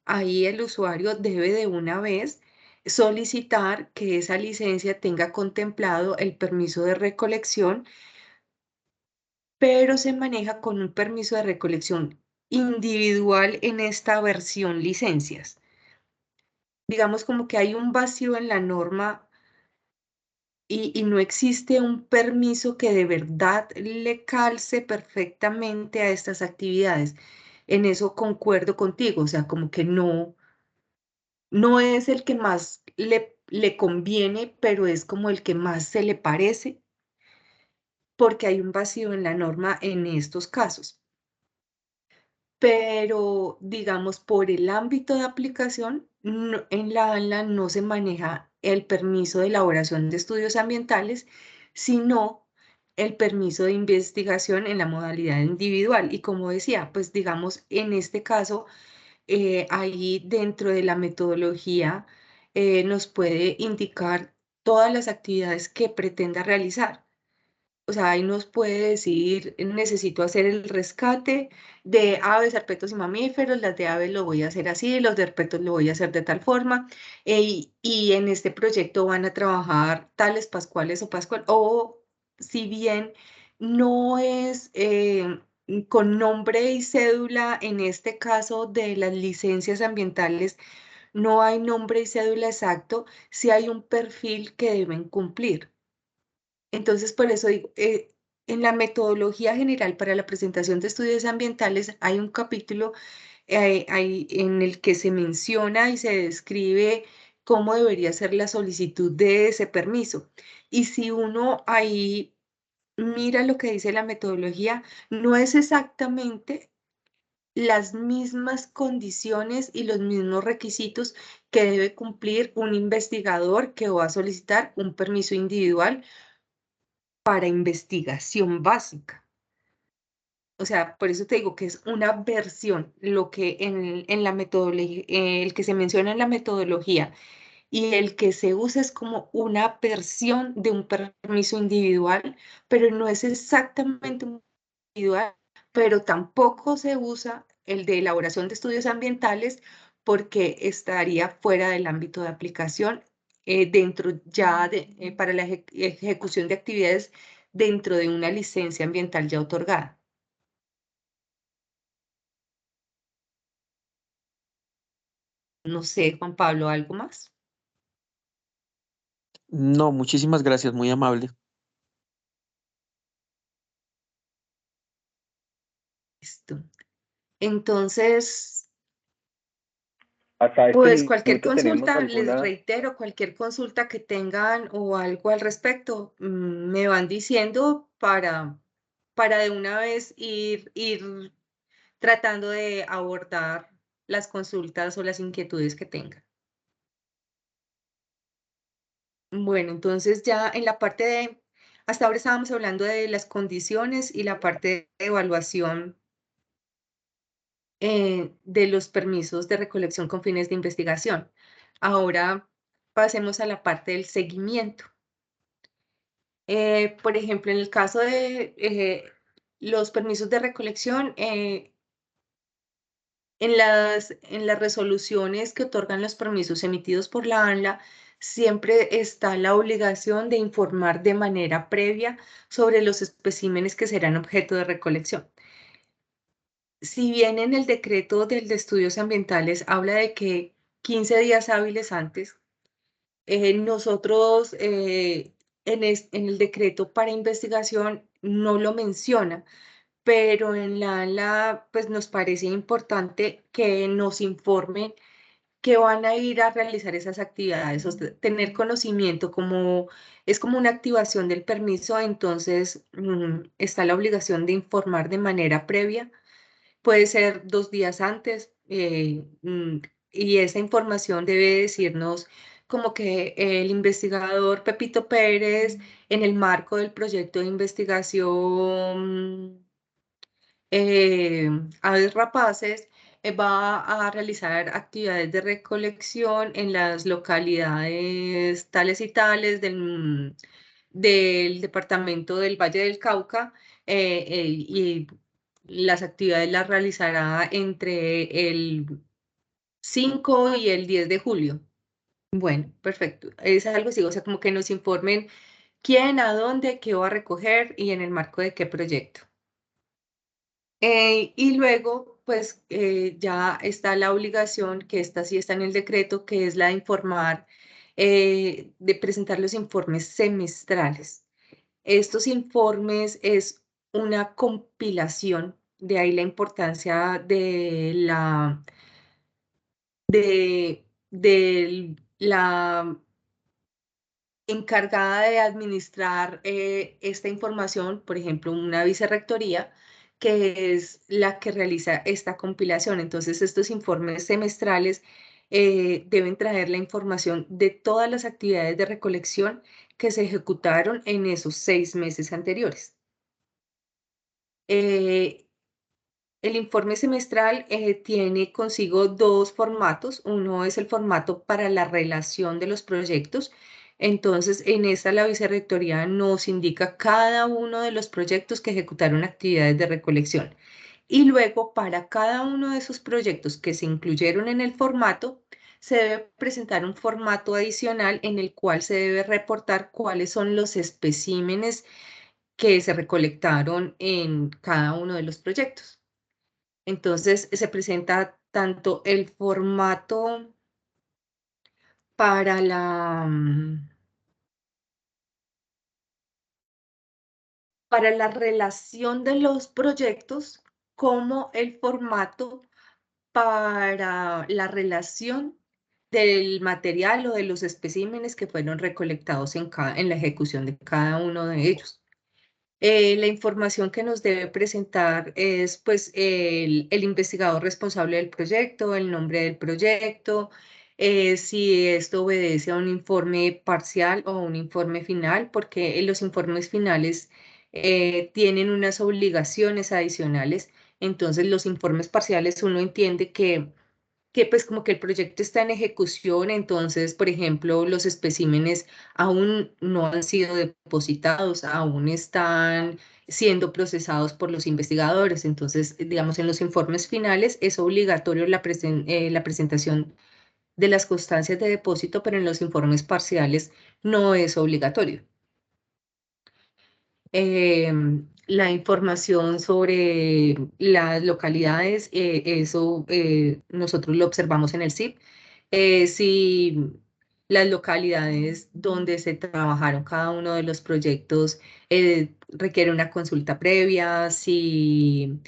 ahí el usuario debe de una vez solicitar que esa licencia tenga contemplado el permiso de recolección, pero se maneja con un permiso de recolección individual en esta versión licencias. Digamos como que hay un vacío en la norma y no existe un permiso que de verdad le calce perfectamente a estas actividades. En eso concuerdo contigo, o sea, como que no es el que más le conviene, pero es como el que más se le parece, porque hay un vacío en la norma en estos casos. Pero, digamos, por el ámbito de aplicación, en la ANLA no se maneja el permiso de elaboración de estudios ambientales, sino el permiso de investigación en la modalidad individual. Y como decía, pues digamos, en este caso, ahí dentro de la metodología nos puede indicar todas las actividades que pretenda realizar. O sea, ahí nos puede decir, necesito hacer el rescate de aves, herpetos y mamíferos, las de aves lo voy a hacer así, los de herpetos lo voy a hacer de tal forma, y en este proyecto van a trabajar tales pascuales o pascual, o si bien no es con nombre y cédula, en este caso de las licencias ambientales, no hay nombre y cédula exacto, sí hay un perfil que deben cumplir. Entonces, por eso digo, en la metodología general para la presentación de estudios ambientales hay un capítulo en el que se menciona y se describe cómo debería ser la solicitud de ese permiso. Y si uno ahí mira lo que dice la metodología, no es exactamente las mismas condiciones y los mismos requisitos que debe cumplir un investigador que va a solicitar un permiso individual para investigación básica. O sea, por eso te digo que es una versión, lo que en la metodología, el que se menciona en la metodología y el que se usa es como una versión de un permiso individual, pero no es exactamente un individual, pero tampoco se usa el de elaboración de estudios ambientales porque estaría fuera del ámbito de aplicación dentro ya para la ejecución de actividades dentro de una licencia ambiental ya otorgada. No sé, Juan Pablo, ¿algo más? No, muchísimas gracias, muy amable. Listo. Entonces, Hasta pues este cualquier minuto tenemos consulta, les alguna. reitero, cualquier consulta que tengan o algo al respecto, me van diciendo para de una vez ir tratando de abordar las consultas o las inquietudes que tengan. Bueno, entonces ya en la parte hasta ahora estábamos hablando de las condiciones y la parte de evaluación de los permisos de recolección con fines de investigación. Ahora pasemos a la parte del seguimiento. Por ejemplo, en el caso de los permisos de recolección, en las resoluciones que otorgan los permisos emitidos por la ANLA, siempre está la obligación de informar de manera previa sobre los especímenes que serán objeto de recolección. Si bien en el decreto de estudios ambientales habla de que 15 días hábiles antes, nosotros en el decreto para investigación no lo menciona, pero en la pues nos parece importante que nos informen que van a ir a realizar esas actividades, o sea, tener conocimiento como es como una activación del permiso, entonces está la obligación de informar de manera previa. Puede ser 2 días antes, y esa información debe decirnos como que el investigador Pepito Pérez, en el marco del proyecto de investigación Aves Rapaces, va a realizar actividades de recolección en las localidades tales y tales del departamento del Valle del Cauca, y las actividades las realizará entre el 5 y el 10 de julio. Bueno, perfecto. Es algo así, o sea, como que nos informen quién, a dónde, qué va a recoger y en el marco de qué proyecto. Y luego, pues ya está la obligación, que esta sí está en el decreto, que es la de informar, de presentar los informes semestrales. Estos informes es una compilación, de ahí la importancia de la encargada de administrar esta información, por ejemplo, una vicerrectoría, que es la que realiza esta compilación. Entonces, estos informes semestrales deben traer la información de todas las actividades de recolección que se ejecutaron en esos 6 meses anteriores. Eh, el informe semestral tiene consigo 2 formatos. Uno es el formato para la relación de los proyectos. Entonces, en esta la vicerrectoría nos indica cada uno de los proyectos que ejecutaron actividades de recolección. Y luego, para cada uno de esos proyectos que se incluyeron en el formato, se debe presentar un formato adicional en el cual se debe reportar cuáles son los especímenes que se recolectaron en cada uno de los proyectos. Entonces, se presenta tanto el formato para para la relación de los proyectos, como el formato para la relación del material o de los especímenes que fueron recolectados en la ejecución de cada uno de ellos. La información que nos debe presentar es pues el investigador responsable del proyecto, el nombre del proyecto, si esto obedece a un informe parcial o un informe final, porque los informes finales tienen unas obligaciones adicionales. Entonces, los informes parciales uno entiende que pues como que el proyecto está en ejecución. Entonces, por ejemplo, los especímenes aún no han sido depositados, aún están siendo procesados por los investigadores. Entonces, digamos, en los informes finales es obligatorio la presentación de las constancias de depósito, pero en los informes parciales no es obligatorio. La información sobre las localidades, eso nosotros lo observamos en el CIP. Si las localidades donde se trabajaron cada uno de los proyectos requiere una consulta previa, si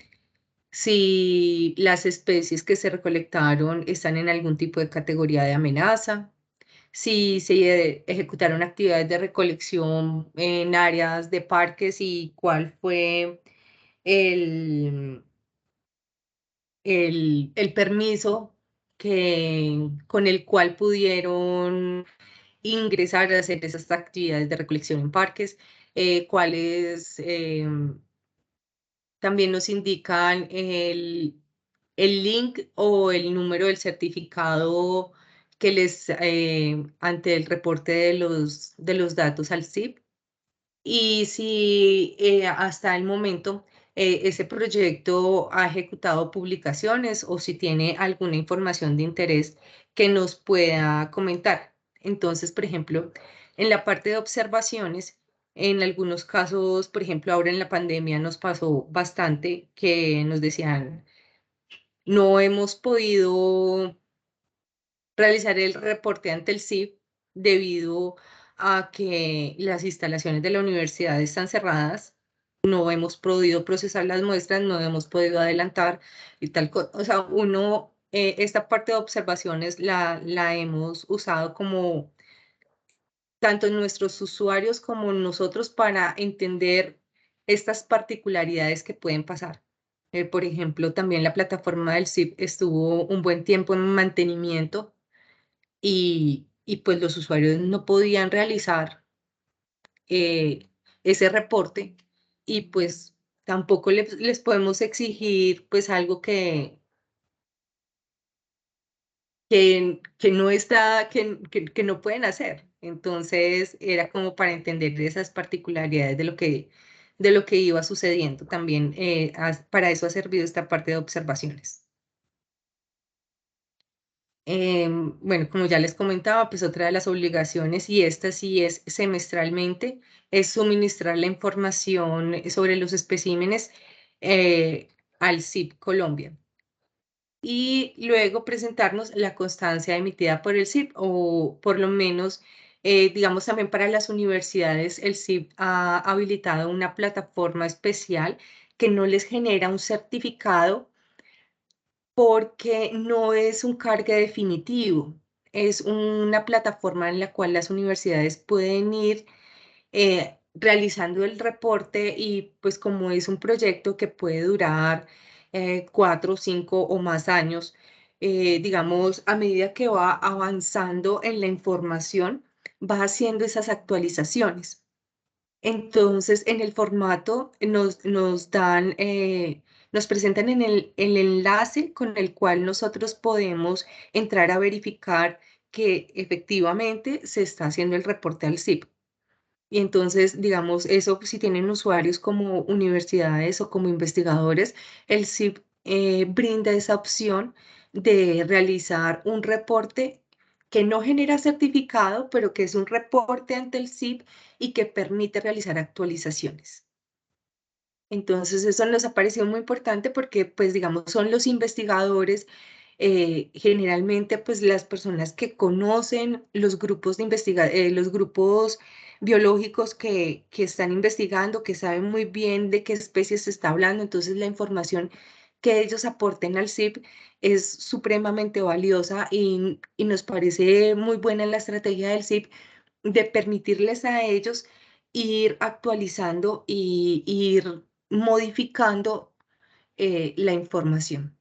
las especies que se recolectaron están en algún tipo de categoría de amenaza, si se ejecutaron actividades de recolección en áreas de parques y cuál fue el, el permiso con el cual pudieron ingresar a hacer esas actividades de recolección en parques, cuáles también nos indican el link o el número del certificado que les, ante el reporte de los datos al CIP. Y si hasta el momento ese proyecto ha ejecutado publicaciones o si tiene alguna información de interés que nos pueda comentar. Entonces, por ejemplo, en la parte de observaciones, en algunos casos, por ejemplo, ahora en la pandemia nos pasó bastante que nos decían, no hemos podido realizar el reporte ante el CIP debido a que las instalaciones de la universidad están cerradas, no hemos podido procesar las muestras, no hemos podido adelantar y tal cosa. O sea, esta parte de observaciones la hemos usado como tanto nuestros usuarios como nosotros para entender estas particularidades que pueden pasar. Por ejemplo, también la plataforma del CIP estuvo un buen tiempo en mantenimiento y pues los usuarios no podían realizar ese reporte y pues tampoco les podemos exigir pues algo que no está, que no pueden hacer. Entonces era como para entender esas particularidades de lo que iba sucediendo. También para eso ha servido esta parte de observaciones. Bueno, como ya les comentaba, pues otra de las obligaciones, y esta sí es semestralmente, es suministrar la información sobre los especímenes al CIP Colombia. Y luego presentarnos la constancia emitida por el CIP, o por lo menos, digamos, también para las universidades, el CIP ha habilitado una plataforma especial que no les genera un certificado porque no es un cargue definitivo, es una plataforma en la cual las universidades pueden ir realizando el reporte, y pues como es un proyecto que puede durar 4, 5 o más años, digamos, a medida que va avanzando en la información, va haciendo esas actualizaciones. Entonces, en el formato nos presentan en el enlace con el cual nosotros podemos entrar a verificar que efectivamente se está haciendo el reporte al CIP. Y entonces, digamos, eso si tienen usuarios como universidades o como investigadores, el CIP brinda esa opción de realizar un reporte que no genera certificado, pero que es un reporte ante el CIP y que permite realizar actualizaciones. Entonces, eso nos ha parecido muy importante porque, pues, digamos, son los investigadores, generalmente, pues, las personas que conocen los grupos de los grupos biológicos que están investigando, que saben muy bien de qué especies se está hablando. Entonces, la información que ellos aporten al CIP es supremamente valiosa, y nos parece muy buena la estrategia del CIP de permitirles a ellos ir actualizando y ir modificando la información.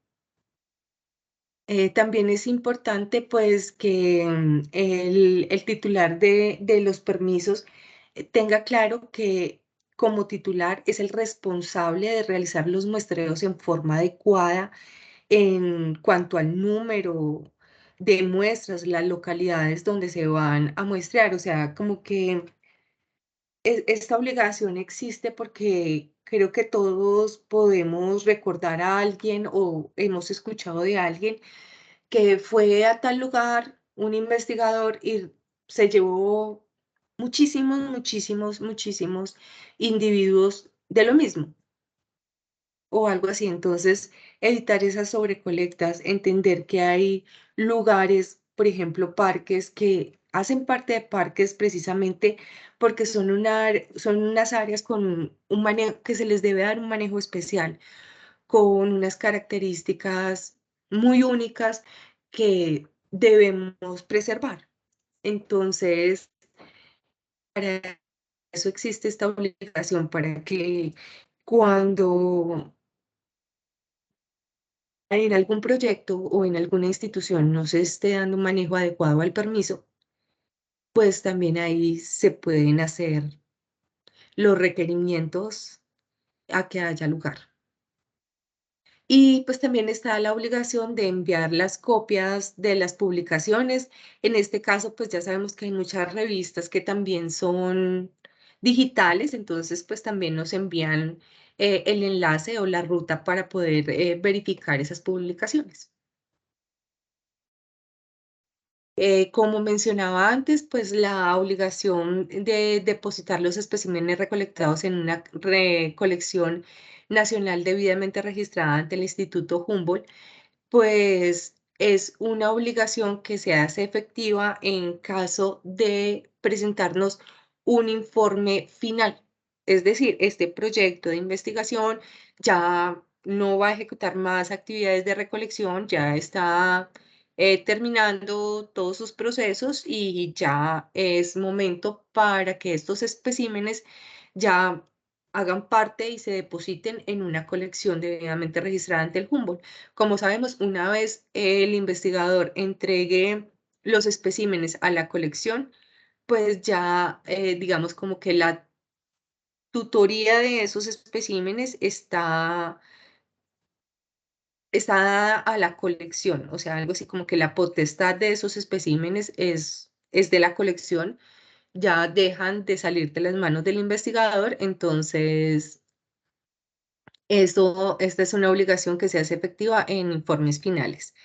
También es importante, pues, que el titular de los permisos tenga claro que como titular es el responsable de realizar los muestreos en forma adecuada en cuanto al número de muestras, las localidades donde se van a muestrear. O sea, como que esta obligación existe porque creo que todos podemos recordar a alguien o hemos escuchado de alguien que fue a tal lugar, un investigador, y se llevó muchísimos individuos de lo mismo o algo así. Entonces, evitar esas sobrecolectas, entender que hay lugares, por ejemplo, parques que hacen parte de parques precisamente porque son unas áreas con un manejo, que se les debe dar un manejo especial, con unas características muy únicas que debemos preservar. Entonces, para eso existe esta obligación, para que cuando en algún proyecto o en alguna institución no se esté dando un manejo adecuado al permiso, pues también ahí se pueden hacer los requerimientos a que haya lugar. Y pues también está la obligación de enviar las copias de las publicaciones. En este caso, pues ya sabemos que hay muchas revistas que también son digitales, entonces pues también nos envían el enlace o la ruta para poder verificar esas publicaciones. Como mencionaba antes, pues la obligación de depositar los especímenes recolectados en una colección nacional debidamente registrada ante el Instituto Humboldt, pues es una obligación que se hace efectiva en caso de presentarnos un informe final. Es decir, este proyecto de investigación ya no va a ejecutar más actividades de recolección, ya está terminando todos sus procesos, y ya es momento para que estos especímenes ya hagan parte y se depositen en una colección debidamente registrada ante el Humboldt. Como sabemos, una vez el investigador entregue los especímenes a la colección, pues ya digamos como que la tutoría de esos especímenes está está dada a la colección, o sea, algo así como que la potestad de esos especímenes es de la colección, ya dejan de salir de las manos del investigador, entonces esta es una obligación que se hace efectiva en informes finales.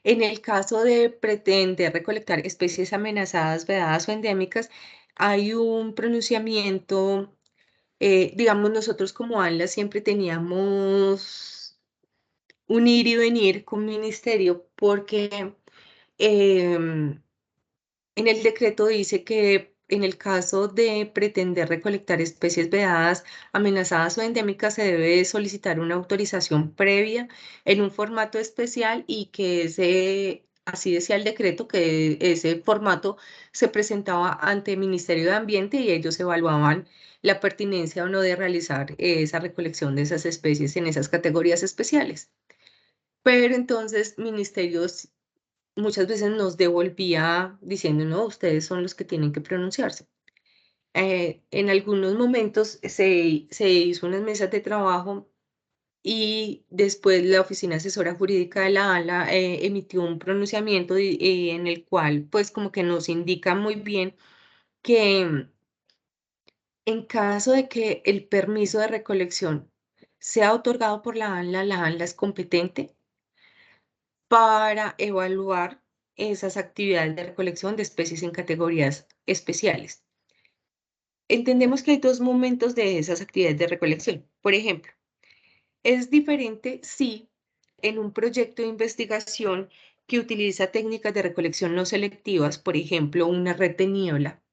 En el caso de pretender recolectar especies amenazadas, vedadas o endémicas, hay un pronunciamiento, digamos, nosotros como ANLA siempre teníamos un ir y venir con ministerio porque em, en el decreto dice que en el caso de pretender recolectar especies vedadas, amenazadas o endémicas, se debe solicitar una autorización previa en un formato especial y que así decía el decreto, que ese formato se presentaba ante el Ministerio de Ambiente y ellos evaluaban la pertinencia o no de realizar esa recolección de esas especies en esas categorías especiales. Pero entonces ministerios muchas veces nos devolvía diciendo, no, ustedes son los que tienen que pronunciarse. En algunos momentos se hizo unas mesas de trabajo y después la Oficina Asesora Jurídica de la ANLA emitió un pronunciamiento en el cual pues como que nos indica muy bien que en caso de que el permiso de recolección sea otorgado por la ANLA es competente para evaluar esas actividades de recolección de especies en categorías especiales. Entendemos que hay dos momentos de esas actividades de recolección. Por ejemplo, es diferente si en un proyecto de investigación que utiliza técnicas de recolección no selectivas, por ejemplo, una red de niebla,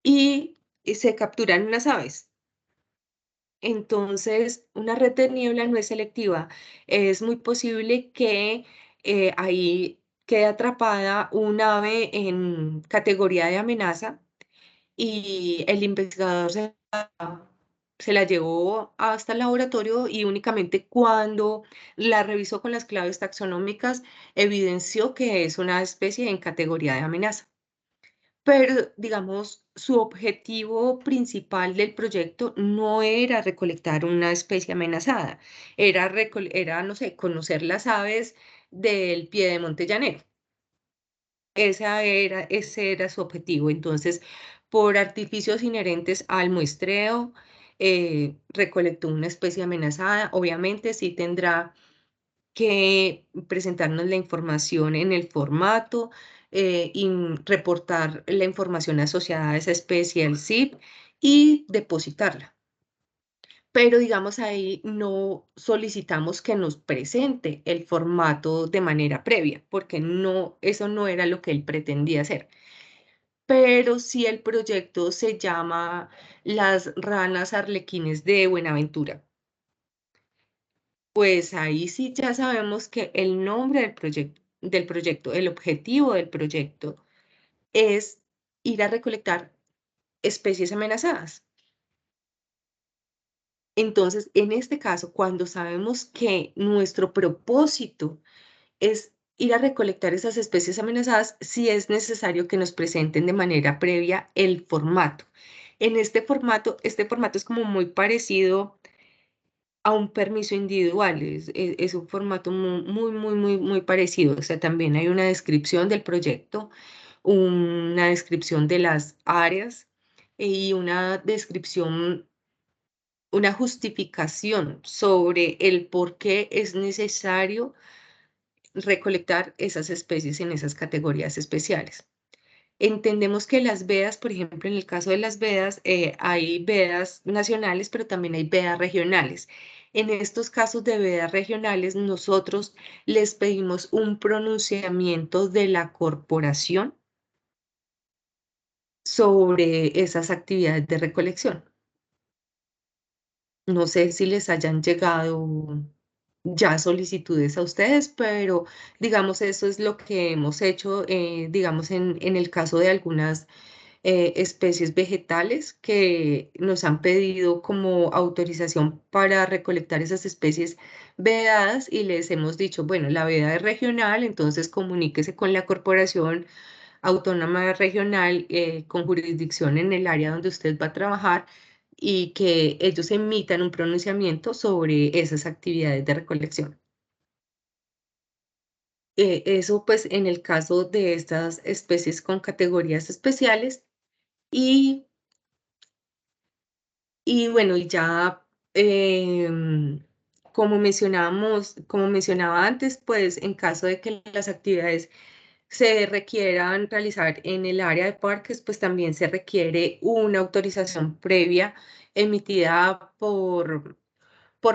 y se capturan unas aves. Entonces, una red de niebla no es selectiva. Es muy posible que ahí quede atrapada un ave en categoría de amenaza y el investigador se la llevó hasta el laboratorio y únicamente cuando la revisó con las claves taxonómicas evidenció que es una especie en categoría de amenaza. Pero, digamos, su objetivo principal del proyecto no era recolectar una especie amenazada, era, no sé, conocer las aves del Piedemonte llanero. Ese era su objetivo. Entonces, por artificios inherentes al muestreo, recolectó una especie amenazada. Obviamente, sí tendrá que presentarnos la información en el formato y reportar la información asociada a esa especie al CIP y depositarla. Pero digamos ahí no solicitamos que nos presente el formato de manera previa, porque no, eso no era lo que él pretendía hacer. Pero si el proyecto se llama Las ranas arlequines de Buenaventura, pues ahí sí ya sabemos que el nombre del proyecto, el objetivo del proyecto es ir a recolectar especies amenazadas. Entonces, en este caso, cuando sabemos que nuestro propósito es ir a recolectar esas especies amenazadas, sí es necesario que nos presenten de manera previa el formato. En este formato es como muy parecido a un permiso individual, es un formato muy parecido. O sea, también hay una descripción del proyecto, una descripción de las áreas y una descripción, una justificación sobre el por qué es necesario recolectar esas especies en esas categorías especiales. Entendemos que las vedas, por ejemplo, en el caso de las vedas, hay vedas nacionales, pero también hay vedas regionales. En estos casos de vedas regionales, nosotros les pedimos un pronunciamiento de la corporación sobre esas actividades de recolección. No sé si les hayan llegado ya solicitudes a ustedes, pero digamos, eso es lo que hemos hecho, digamos, en el caso de algunas especies vegetales que nos han pedido como autorización para recolectar esas especies vedadas y les hemos dicho, bueno, la veda es regional, entonces comuníquese con la Corporación Autónoma Regional con jurisdicción en el área donde usted va a trabajar y que ellos emitan un pronunciamiento sobre esas actividades de recolección. Eso pues en el caso de estas especies con categorías especiales y, bueno, y ya como mencionaba antes, pues en caso de que las actividades se requieran realizar en el área de parques, pues también se requiere una autorización previa emitida por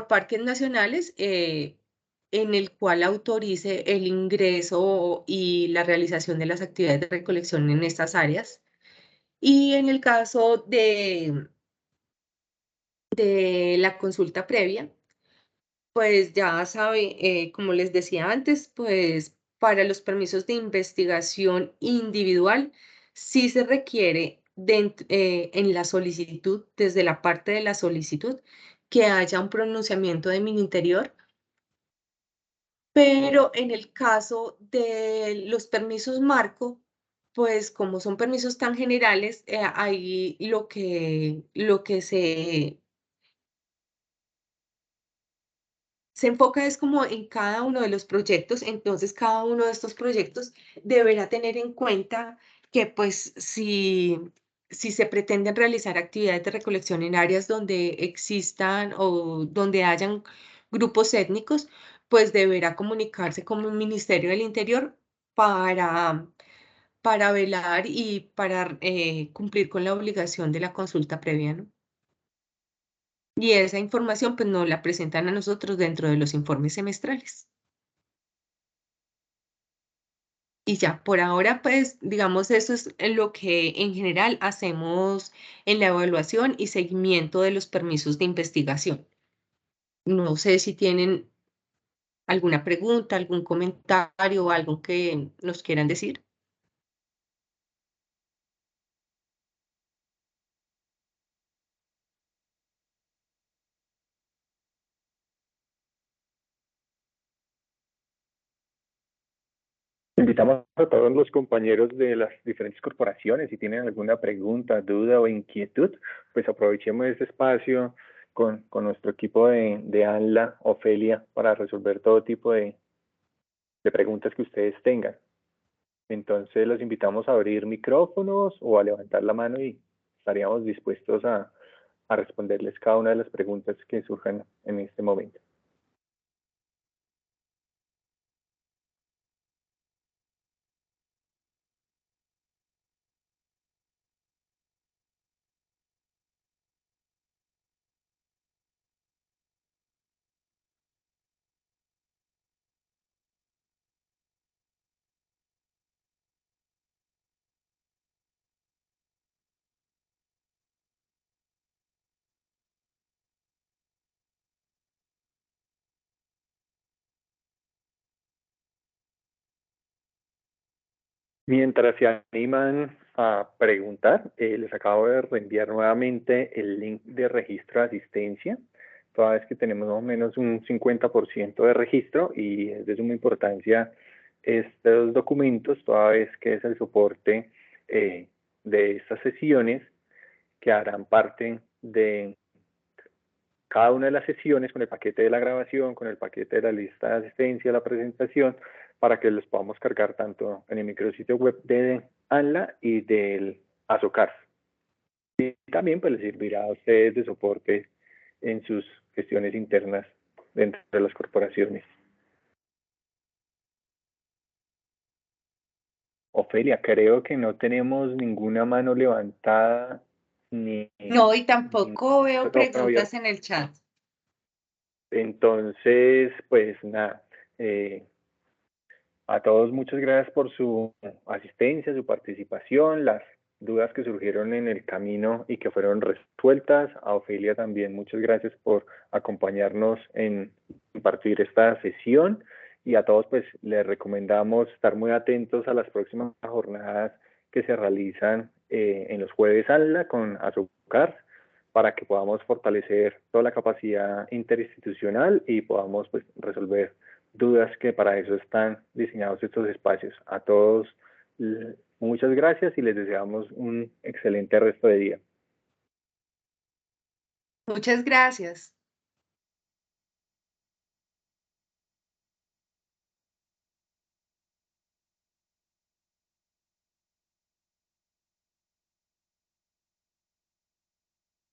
parques nacionales, en el cual autorice el ingreso y la realización de las actividades de recolección en estas áreas. Y en el caso de la consulta previa, pues ya sabe, como les decía antes, pues para los permisos de investigación individual sí se requiere en la solicitud, desde la parte de la solicitud, que haya un pronunciamiento de Mininterior. Pero en el caso de los permisos marco, pues como son permisos tan generales, ahí lo que se enfoca es como en cada uno de los proyectos, entonces cada uno de estos proyectos deberá tener en cuenta que pues si se pretenden realizar actividades de recolección en áreas donde existan o donde hayan grupos étnicos, pues deberá comunicarse con el Ministerio del Interior para, para velar y para cumplir con la obligación de la consulta previa, ¿no? Y esa información pues nos la presentan a nosotros dentro de los informes semestrales. Y ya, por ahora pues digamos eso es lo que en general hacemos en la evaluación y seguimiento de los permisos de investigación. No sé si tienen alguna pregunta, algún comentario o algo que nos quieran decir. Invitamos a todos los compañeros de las diferentes corporaciones, si tienen alguna pregunta, duda o inquietud, pues aprovechemos este espacio con nuestro equipo de ANLA, Ofelia, para resolver todo tipo de preguntas que ustedes tengan. Entonces los invitamos a abrir micrófonos o a levantar la mano y estaríamos dispuestos a responderles cada una de las preguntas que surjan en este momento. Mientras se animan a preguntar, les acabo de reenviar nuevamente el link de registro de asistencia, toda vez que tenemos más o menos un 50% de registro y es de suma importancia estos documentos, toda vez que es el soporte de estas sesiones que harán parte de cada una de las sesiones con el paquete de la grabación, con el paquete de la lista de asistencia, la presentación, para que los podamos cargar tanto en el micrositio web de ANLA y del ASOCAR. Y también pues les servirá a ustedes de soporte en sus gestiones internas dentro de las corporaciones. Ofelia, creo que no tenemos ninguna mano levantada ni... No, y tampoco veo preguntas en el chat. Entonces, pues nada, a todos muchas gracias por su asistencia, su participación, las dudas que surgieron en el camino y que fueron resueltas. A Ofelia también muchas gracias por acompañarnos en impartir esta sesión y a todos pues les recomendamos estar muy atentos a las próximas jornadas que se realizan en los jueves ANLA con ASOCAR para que podamos fortalecer toda la capacidad interinstitucional y podamos pues resolver dudas, que para eso están diseñados estos espacios. A todos muchas gracias y les deseamos un excelente resto de día. Muchas gracias.